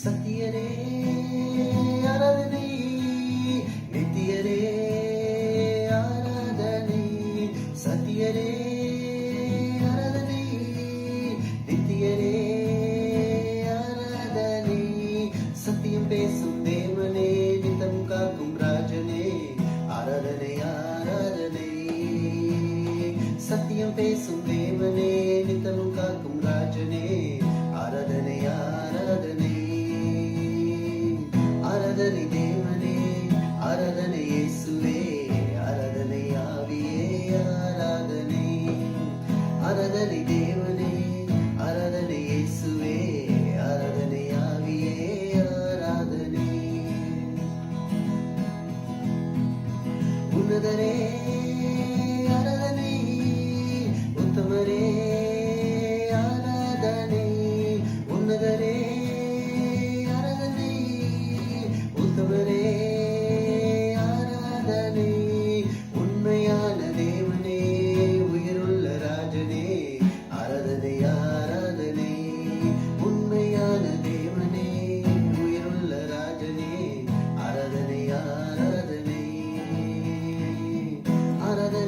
சத்தியரே ஆராதனை, நித்தியரே ஆராதனை. சத்தியரே ஆராதனை, நித்தியரே ஆராதனை. சத்தியம் பேசும் தேவனே, நித்தம் காக்கும் ராஜனே, ஆராதனை ஆராதனை. சத்தியம் பேசும் தேவனே, நித்தமும் காக்கும் ராஜனே, ஆராதனை ஆராதனை. ஆராதனை தேவனே, ஆராதனை இயேசுவே, ஆராதனை ஆவியே ஆராதனை. ஆராதனை தேவனே, ஆராதனை இயேசுவே, ஆராதனை ஆவியே ஆராதனை. உன்னதரே ஆராதனை, உத்தமரே ஆராதனை. உன்னதரே ஆராதனை, உத்தமரே ஆராதனை. உண்மையான தேவனே, உயிருள்ள ராஜனே, ஆராதனை ஆராதனை. உண்மையான தேவனே, உயிருள்ள ராஜனே, ஆராதனை ஆராதனை. ஆராதனை